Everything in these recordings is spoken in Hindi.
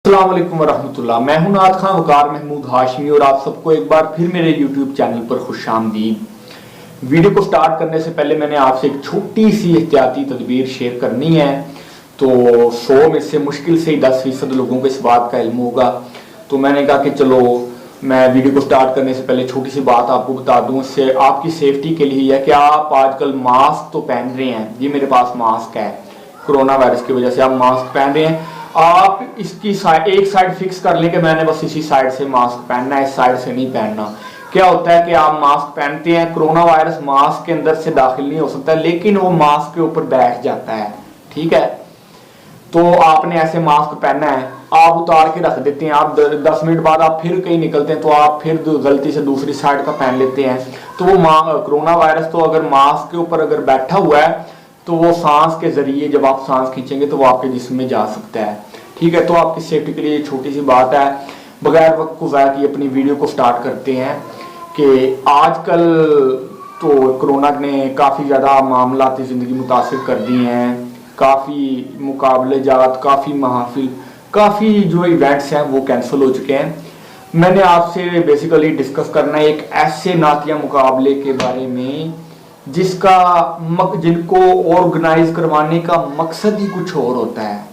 अस्सलाम वालेकुम वरहमतुल्लाह। मैं हूं नाद खान वकार महमूद हाशमी और आप सबको एक बार फिर मेरे यूट्यूब चैनल पर खुशामदीद। वीडियो को स्टार्ट करने से पहले मैंने आपसे एक छोटी सी एहतियाती तदबीर शेयर करनी है। तो 100 में से मुश्किल से 10% लोगों को इस बात का इल्म होगा। तो मैंने कहा कि चलो मैं वीडियो को स्टार्ट करने से पहले छोटी सी बात आपको बता दूं, इससे आपकी सेफ्टी के लिए है कि आप आजकल मास्क तो पहन रहे हैं। ये मेरे पास मास्क है, कोरोना वायरस की वजह से आप मास्क पहन रहे हैं। आप इसकी एक साइड फिक्स कर लें कि मैंने बस इसी साइड से मास्क पहनना है, इस साइड से नहीं पहनना। क्या होता है कि आप मास्क पहनते हैं, कोरोना वायरस मास्क के अंदर से दाखिल नहीं हो सकता, लेकिन वो मास्क के ऊपर बैठ जाता है। ठीक है, तो आपने ऐसे मास्क पहनना है, आप उतार के रख देते हैं। आप 10 मिनट बाद आप फिर कहीं निकलते हैं तो आप फिर गलती से दूसरी साइड का पहन लेते हैं। तो वो कोरोना वायरस तो अगर मास्क के ऊपर अगर बैठा हुआ है तो वो सांस के जरिए जब आप सांस खींचेंगे तो वो आपके जिस्म में जा सकता है। ठीक है, तो आपकी सेफ्टी के लिए छोटी सी बात है। बगैर वक्त को ज़ाया किए अपनी वीडियो को स्टार्ट करते हैं कि आजकल तो कोरोना ने काफ़ी ज़्यादा मामलाती ज़िंदगी मुतासिर कर दी हैं। काफ़ी मुकाबले जात, काफ़ी महफिल, काफ़ी जो इवेंट्स हैं वो कैंसिल हो चुके हैं। मैंने आपसे बेसिकली डिस्कस करना है एक ऐसे नातिया मुकाबले के बारे में जिनको ऑर्गेनाइज करवाने का मकसद ही कुछ और होता है।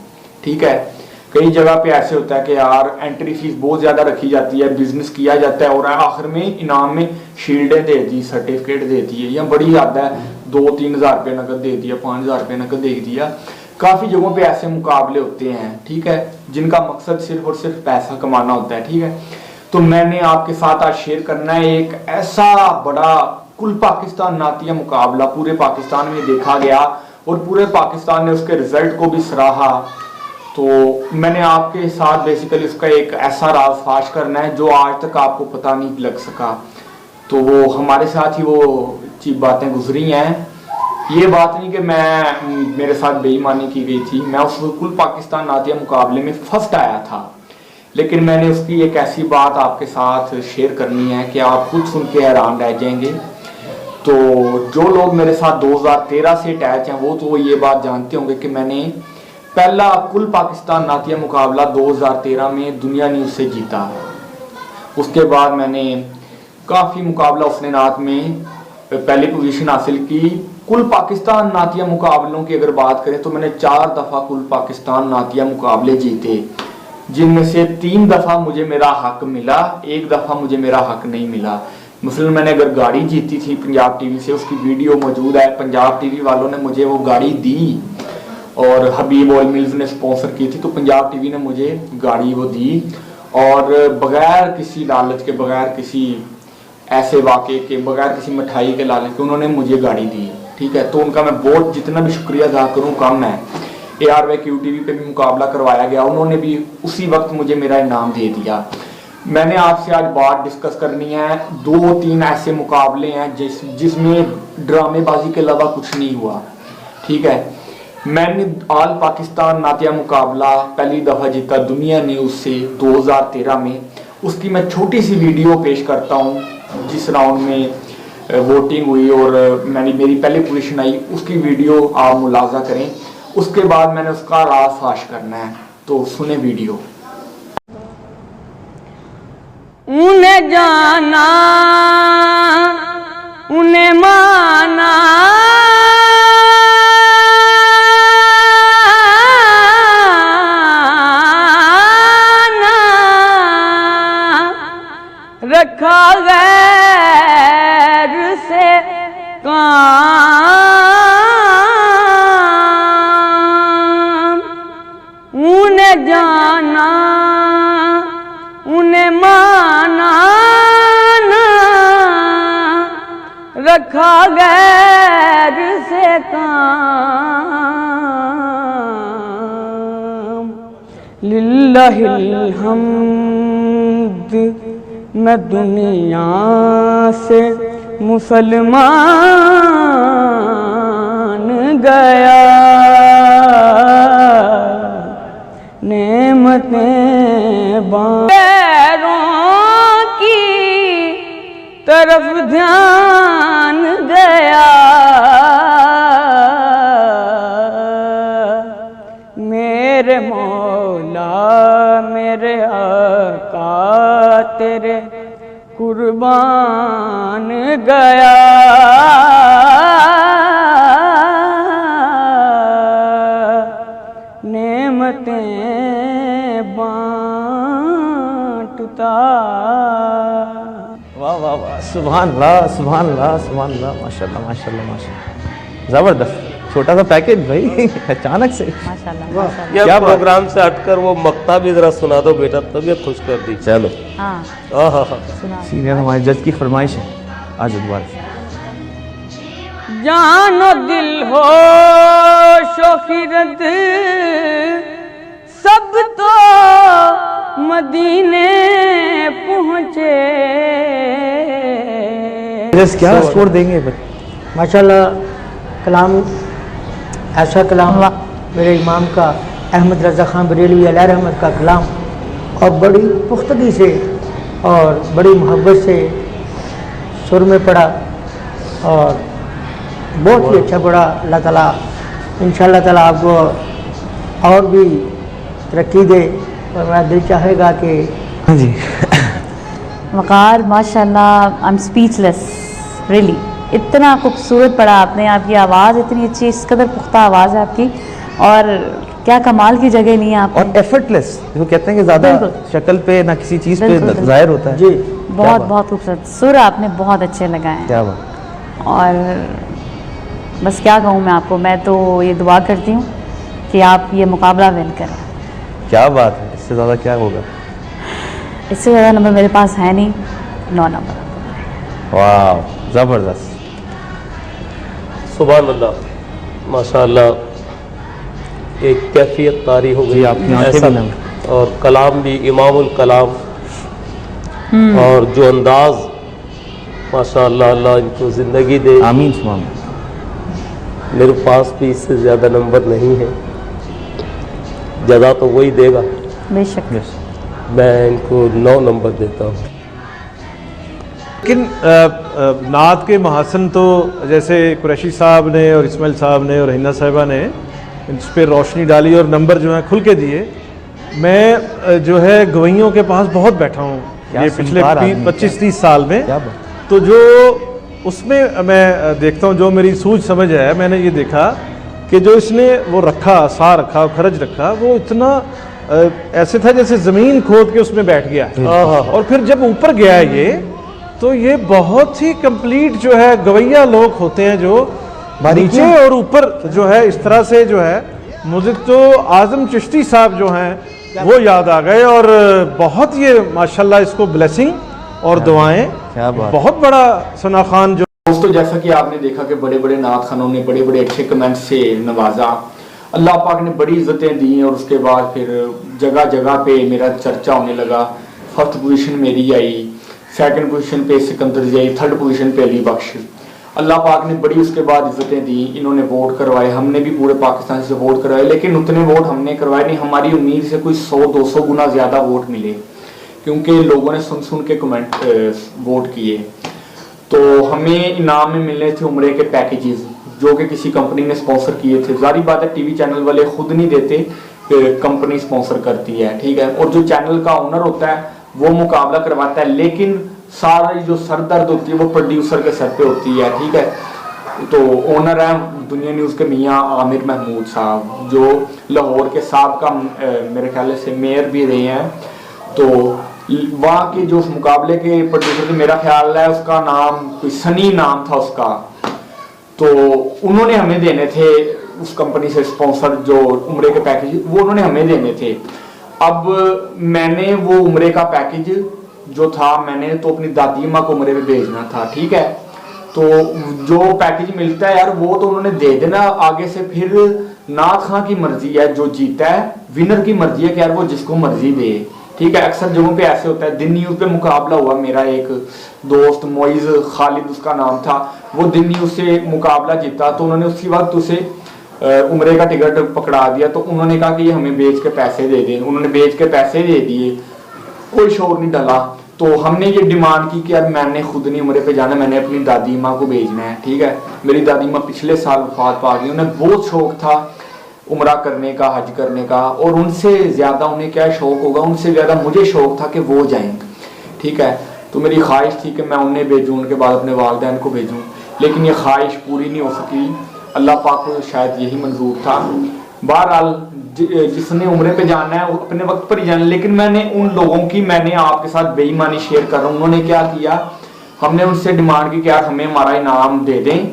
ठीक है, कई जगह पे ऐसे होता है कि यार एंट्री फीस बहुत ज़्यादा रखी जाती है, बिजनेस किया जाता है और आखिर में इनाम में शील्डें दे दी, सर्टिफिकेट दे दिए, या बड़ी ज़्यादा है 2-3 हज़ार रुपये नकद दे दिया, 5 हज़ार रुपये नकद दे दिया। काफ़ी जगहों पे ऐसे मुकाबले होते हैं, ठीक है, जिनका मकसद सिर्फ और सिर्फ पैसा कमाना होता है। ठीक है, तो मैंने आपके साथ आज शेयर करना है एक ऐसा बड़ा कुल पाकिस्तान नातिया मुकाबला, पूरे पाकिस्तान में देखा गया और पूरे पाकिस्तान ने उसके रिजल्ट को भी सराहा। तो मैंने आपके साथ बेसिकली उसका एक ऐसा राज फाश करना है जो आज तक आपको पता नहीं लग सका। तो वो हमारे साथ ही वो बातें गुजरी हैं। ये बात नहीं कि मेरे साथ बेईमानी की गई थी, मैं उस कुल पाकिस्तान नातिया मुकाबले में फर्स्ट आया था, लेकिन मैंने उसकी एक ऐसी बात आपके साथ शेयर करनी है कि आप खुद सुन के हैरान रह जाएंगे। तो जो लोग मेरे साथ 2013 से अटैच हैं वो तो ये बात जानते होंगे कि मैंने पहला कुल पाकिस्तान नातिया मुकाबला 2013 में दुनिया न्यूज़ से जीता। उसके बाद मैंने काफ़ी मुकाबला उसने नात में पहली पोजीशन हासिल की। कुल पाकिस्तान नातिया मुकाबलों की अगर बात करें तो मैंने 4 दफ़ा कुल पाकिस्तान नातिया मुकाबले जीते, जिनमें से 3 दफ़ा मुझे मेरा हक मिला, 1 दफ़ा मुझे मेरा हक नहीं मिला। मसलन मैंने अगर गाड़ी जीती थी पंजाब टीवी से, उसकी वीडियो मौजूद है। पंजाब टीवी वालों ने मुझे वो गाड़ी दी और हबीब ऑयल मिल्स ने स्पॉन्सर की थी, तो पंजाब टीवी ने मुझे गाड़ी वो दी और बगैर किसी लालच के, बगैर किसी ऐसे वाक़े के, बगैर किसी मिठाई के लालच के उन्होंने मुझे गाड़ी दी। ठीक है, तो उनका मैं बहुत जितना भी शुक्रिया अदा करूँ कम है। ARYQTV पे भी मुकाबला करवाया गया, उन्होंने भी उसी वक्त मुझे मेरा इनाम दे दिया। मैंने आपसे आज बात डिस्कस करनी है 2-3 ऐसे मुकाबले हैं जिसमें ड्रामेबाजी के अलावा कुछ नहीं हुआ। ठीक है, मैंने ऑल पाकिस्तान नातिया मुकाबला पहली दफ़ा जीता दुनिया न्यूज़ से 2013 में। उसकी मैं छोटी सी वीडियो पेश करता हूँ जिस राउंड में वोटिंग हुई और मेरी पहली पोजीशन आई, उसकी वीडियो आप मुलाजा करें। उसके बाद मैंने उसका राज फाश करना है, तो सुने वीडियो। उन्हें जाना उन्हें माना रखा गैर से काम। उन्हें जाना उन्हें माना रखा गैर से काम। लिल्लाहिल हम्द मैं दुनिया से मुसलमान गया, नेमतें पैरों की तरफ ध्यान गया। मेरे मौला मेरे आका तेरे कुर्बान गया। नेमतें बांटता। वाह वाह वाह, सुभान अल्लाह सुभान अल्लाह सुभान अल्लाह, माशाल्लाह माशाल्लाह माशाल्लाह, ज़बरदस्त। छोटा सा पैकेज भाई अचानक से। माशाल्लाह या प्रोग्राम से हटकर वो मक्ता भी जरा सुना दो बेटा, तबीयत खुश कर दी। चलो हाँ सीनियर हमारे जज की फरमाइश है आज दोबारा। जानो दिल हो शोखिरत सब तो मदीने पहुँचे। जज क्या स्कोर देंगे? माशाल्लाह कलाम, ऐसा कलाम मेरे इमाम का अहमद रज़ा ख़ान बरेलवी अलैहि रहमत का कलाम, और बड़ी पुख्तगी से और बड़ी मोहब्बत से सुर में पढ़ा और बहुत ही अच्छा पढ़ा। अल्लाह ताला इंशाअल्लाह ताला आपको और भी तरक्की दे, और मेरा दिल चाहेगा कि हाँ जी वक़ार माशाल्लाह, आई एम स्पीचलेस रियली। इतना खूबसूरत पढ़ा आपने, आपकी आवाज़ इतनी अच्छी, इस कदर पुख्ता आवाज़ है आपकी, और क्या कमाल की जगह ली है आपने। और एफर्टलेस, जो कहते हैं कि ज़्यादा बिल्कुल। शक्ल पे ना किसी चीज़ पे बिल्कुल, बिल्कुल। जाहिर होता है। जी बहुत बहुत खूबसूरत सुर आपने बहुत अच्छे लगाए हैं। क्या बात। और बस क्या कहूँ मैं आपको, मैं तो ये दुआ करती हूँ कि आप ये मुकाबला विन करें। क्या बात है, इससे ज़्यादा क्या होगा। इससे ज़्यादा नंबर मेरे पास है नहीं, 9 नंबर। वाह ज़बरदस्त। सुभान अल्लाह, माशाअल्लाह, एक कैफियत तारी हो जी, गई आपकी आंखें ऐसा, भी नम। और कलाम भी इमामुल कलाम, और जो अंदाज माशाअल्लाह, अल्लाह इनको ज़िंदगी दे। आमीन सुभान। मेरे पास भी इससे ज़्यादा नंबर नहीं है, जज़ा तो वही देगा। बेशक। मैं इनको 9 नंबर देता हूँ। लेकिन नात के महासन तो जैसे कुरैशी साहब ने और इस्माइल साहब ने और हिना साहिबा ने इस पर रोशनी डाली और नंबर जो है खुल के दिए। मैं जो है गवैयों के पास बहुत बैठा हूँ क्या ये पिछले संस्कार आदमी, 25-30 साल में। क्या बात। तो जो उसमें मैं देखता हूँ, जो मेरी सूझ समझ है, मैंने ये देखा कि जो इसने वो रखा, सा रखा, खर्च रखा, वो इतना ऐसे था जैसे ज़मीन खोद के उसमें बैठ गया। और फिर जब ऊपर गया ये, तो ये बहुत ही कंप्लीट जो है गवैया लोग होते हैं जो नीचे और ऊपर जो है इस तरह से जो है। मुझे तो आज़म चिश्ती साहब जो हैं वो याद आ गए, और बहुत ये माशाल्लाह इसको ब्लेसिंग और दुआएं। क्या बात। बहुत बड़ा सना खान जो दोस्तों, जैसा कि आपने देखा कि बड़े बड़े नात खानों ने बड़े बड़े अच्छे कमेंट से नवाजा, अल्लाह पाक ने बड़ी इज्जतें दी, और उसके बाद फिर जगह जगह पे मेरा चर्चा होने लगा। फर्स्ट पोजीशन मेरी आई, सेकंड पोजीशन पे सिकंदर जी आई, थर्ड पोजीशन पे अली बख्श। अल्लाह पाक ने बड़ी उसके बाद इज्जतें दी, इन्होंने वोट करवाए, हमने भी पूरे पाकिस्तान से वोट करवाए, लेकिन उतने वोट हमने करवाए नहीं। हमारी उम्मीद से कोई 100-200 गुना ज़्यादा वोट मिले, क्योंकि लोगों ने सुन सुन के कमेंट वोट किए। तो हमें इनाम में मिलने थे उम्रे के पैकेजेस, जो कि किसी कंपनी ने स्पॉन्सर किए थे। जारी बात है, टीवी चैनल वाले खुद नहीं देते, कंपनी स्पॉन्सर करती है, ठीक है। और जो चैनल का ओनर होता है वो मुकाबला करवाता है, लेकिन सारी जो सरदर्द होती है वो प्रोड्यूसर के सर पे होती है, ठीक है। तो ओनर है दुनिया न्यूज़ के मियाँ आमिर महमूद साहब, जो लाहौर के साहब का मेरे ख्याल से मेयर भी रहे हैं। तो वहाँ के जो उस मुकाबले के प्रोड्यूसर थे, मेरा ख्याल है उसका नाम कोई सनी नाम था उसका, तो उन्होंने हमें देने थे उस कंपनी से स्पॉन्सर जो उम्रे के पैकेज, वो उन्होंने हमें देने थे। अब मैंने वो उम्रे का पैकेज जो था, मैंने तो अपनी दादी माँ को उम्रे पे भेजना था, ठीक है। तो जो पैकेज मिलता है यार, वो तो उन्होंने दे देना, आगे से फिर नात खां की मर्जी है, जो जीता है विनर की मर्जी है कि यार वो जिसको मर्जी दे, ठीक है। अक्सर जगहों पे ऐसे होता है। दिन न्यूज़ पे मुकाबला हुआ, मेरा एक दोस्त मोइज खालिद उसका नाम था, वो दिन न्यूज़ से मुकाबला जीता, तो उन्होंने उसी वक्त उसे उम्रे का टिकट पकड़ा दिया। तो उन्होंने कहा कि ये हमें बेच के पैसे दे दें, उन्होंने बेच के पैसे दे दिए, कोई शोर नहीं डाला। तो हमने ये डिमांड की कि यार मैंने खुद नहीं उम्रे पे जाना, मैंने अपनी दादी माँ को भेजना है, ठीक है। मेरी दादी माँ पिछले साल वफात पा गई, उन्हें बहुत शौक था उम्रा करने का, हज करने का, और उनसे ज़्यादा उन्हें क्या शौक़ होगा, उनसे ज़्यादा मुझे शौक़ था कि वो जाएँ। ठीक है, तो मेरी ख्वाहिश थी कि मैं उन्हें भेजूँ, उनके बाद अपने वालिदैन को भेजूँ, लेकिन ये ख्वाहिश पूरी नहीं हो सकी। अल्लाह पाक को शायद यही मंजूर था। बहरहाल जिसने उम्रे पे जाना है वो अपने वक्त पर ही जाना, लेकिन मैंने उन लोगों की, मैंने आपके साथ बेईमानी शेयर कर रहा हूँ। उन्होंने क्या किया, हमने उनसे डिमांड की कि यार हमें हमारा इनाम दे दें,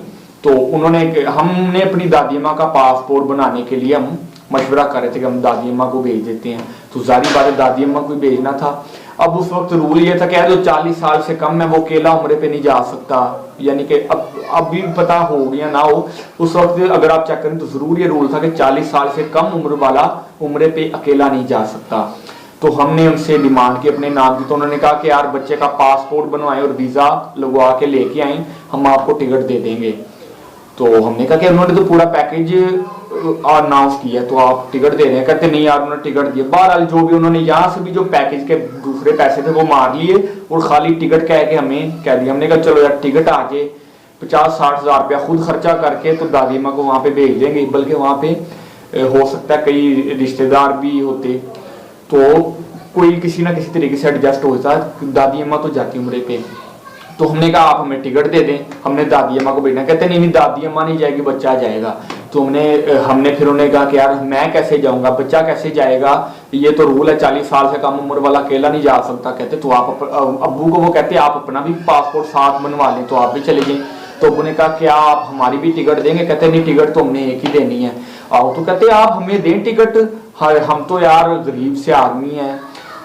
तो हमने अपनी दादी अम्मा का पासपोर्ट बनाने के लिए हम मशवरा कर रहे थे कि हम दादी अम्मा को भेज देते हैं, तो जाहिर बात है दादी अम्मा को भेजना था। अब उस वक्त रूल ये था कि जो 40 साल से कम है वो अकेला उम्रे पे नहीं जा सकता, यानी कि अब भी पता हो गया ना हो, उस वक्त अगर आप चेक करें तो जरूर ये रूल था कि 40 साल से कम उम्र वाला उम्रे पे अकेला नहीं जा सकता। तो हमने उनसे डिमांड की अपने नाम की, तो उन्होंने कहा कि यार बच्चे का पासपोर्ट बनवाएं और वीज़ा लगवा के लेके आए, हम आपको टिकट दे देंगे। तो हमने कहा कि उन्होंने तो पूरा पैकेज अनाउंस किया, तो आप टिकट दे रहे हैं? कहते नहीं यार उन्होंने टिकट दिया। बहरहाल जो भी उन्होंने यहाँ से भी जो पैकेज के दूसरे पैसे थे वो मार लिए और खाली टिकट कह के हमें कह दिया। हमने कहा चलो यार टिकट आ जाए, 50-60 हज़ार रुपया खुद खर्चा करके तो दादी माँ को वहाँ पे भेज देंगे, बल्कि वहाँ पे हो सकता है कई रिश्तेदार भी होते, तो कोई किसी ना किसी तरीके से एडजस्ट होता, दादी अम्मा तो जाती उम्रे पे। तो हमने कहा आप हमें टिकट दे दें, हमने दादी अम्मा को भेजना। कहते नहीं दादी अम्मा नहीं जाएगी, बच्चा जाएगा। तो हमने फिर उन्हें कहा कि यार मैं कैसे जाऊंगा, बच्चा कैसे जाएगा, ये तो रूल है 40 साल से कम उम्र वाला अकेला नहीं जा सकता। कहते तो आप अब्बू को वो कहते आप अपना भी पासपोर्ट साथ बनवा लें तो आप भी चले जाएं। तो अब्बू ने कहा क्या आप हमारी भी टिकट देंगे? कहते नहीं टिकट तो हमने एक ही देनी है। आओ तो कहते आप हमें दें टिकट, हम तो यार गरीब से आदमी हैं,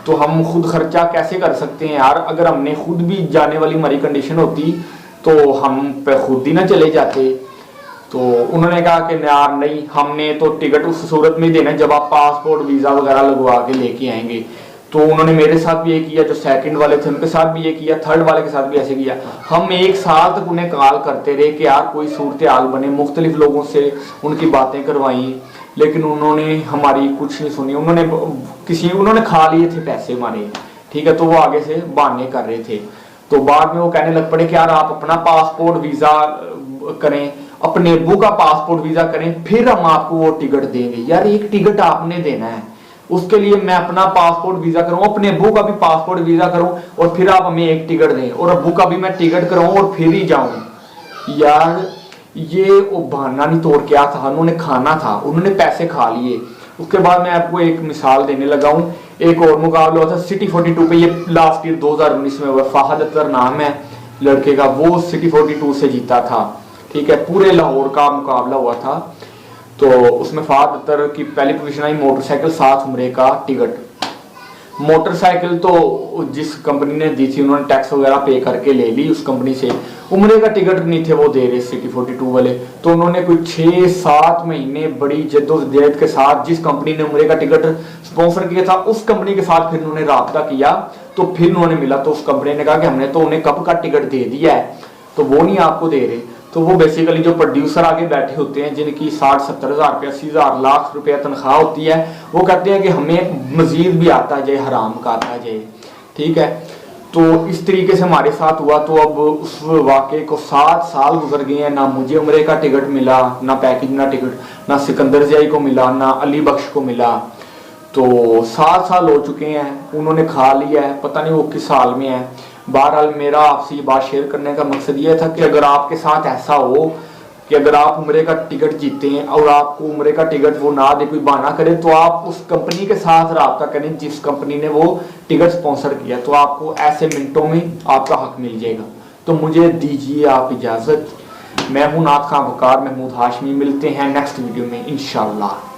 तो हम खुद खर्चा कैसे कर सकते हैं यार, अगर हमने खुद भी जाने वाली हमारी कंडीशन होती तो हम पे खुद ही ना चले जाते। तो उन्होंने कहा कि यार नहीं, हमने तो टिकट उस सूरत में देना जब आप पासपोर्ट वीज़ा वगैरह लगवा के लेके आएंगे। तो उन्होंने मेरे साथ भी ये किया, जो सेकंड वाले थे उनके साथ भी ये किया, थर्ड वाले के साथ भी ऐसे किया। हम 1 साल तक उन्हें कॉल करते रहे कि यार कोई सूरत हाल बने, मुख्तलिफ लोगों से उनकी बातें करवाई, लेकिन उन्होंने हमारी कुछ नहीं सुनी। उन्होंने खा लिए थे पैसे हमारे, ठीक है, तो वो आगे से बहाने कर रहे थे। तो बाद में वो कहने लग पड़े कि यार आप अपना पासपोर्ट वीज़ा करें, अपने अब्बू का पासपोर्ट वीज़ा करें, फिर हम आपको वो टिकट देंगे। यार एक टिकट आपने देना है, उसके लिए मैं अपना पासपोर्ट वीज़ा करूँ, अपने अब्बू का भी पासपोर्ट वीज़ा करूँ, और फिर आप हमें एक टिकट दें, और अब्बू का भी मैं टिकट कराऊँ और फिर ही जाऊँ। यार ये वो बहाना नहीं तोड़ क्या था, उन्होंने खाना था, उन्होंने पैसे खा लिए। उसके बाद मैं आपको एक मिसाल देने लगा हूँ। एक और मुकाबला हुआ था सिटी 42 पे, ये लास्ट ईयर 2019 में हुआ। फाहद अख्तर नाम है लड़के का, वो सिटी 42 से जीता था, ठीक है, पूरे लाहौर का मुकाबला हुआ था। तो उसमें फाहद अख्तर की पहली पोजीशन आई, मोटरसाइकिल 7 उम्रे का टिकट। मोटरसाइकिल तो जिस कंपनी ने दी थी उन्होंने टैक्स वगैरह पे करके ले ली उस कंपनी से, उम्रे का टिकट नहीं थे वो दे रहे सिटी 42 वाले। तो उन्होंने कोई 6-7 महीने बड़ी जद्दोजहद के साथ जिस कंपनी ने उम्रे का टिकट स्पॉन्सर किया था उस कंपनी के साथ फिर उन्होंने राब्ता किया, तो फिर उन्होंने मिला, तो उस कंपनी ने कहा कि हमने तो उन्हें कब का टिकट दे दिया है, तो वो नहीं आपको दे रहे। तो वो बेसिकली जो प्रोड्यूसर आगे बैठे होते हैं जिनकी 60-70 हज़ार रुपया, 80 हज़ार, लाख रुपया तनख्वाह होती है, वो कहते हैं कि हमें मजीद भी आता जाए, हराम का आता जाए, ठीक है। तो इस तरीके से हमारे साथ हुआ। तो अब उस वाक़े को 7 साल गुजर गए हैं, ना मुझे उम्रे का टिकट मिला, ना पैकेज, ना टिकट, ना सिकंदर ज़ियाई को मिला, ना अली बख्श को मिला। तो 7 साल हो चुके हैं, उन्होंने खा लिया है, पता नहीं वो किस हाल में है। बहरहाल मेरा आपसे ये बात शेयर करने का मकसद ये था कि अगर आपके साथ ऐसा हो कि अगर आप उम्रे का टिकट जीते हैं और आपको उम्रे का टिकट वो ना दे, कोई बहाना करे, तो आप उस कंपनी के साथ रब्ता करें जिस कंपनी ने वो टिकट स्पॉन्सर किया, तो आपको ऐसे मिनटों में आपका हक मिल जाएगा। तो मुझे दीजिए आप इजाज़त। मैं हूं नाथ खां वकार महमूद हाशमी, मिलते हैं नेक्स्ट वीडियो में इंशाअल्लाह।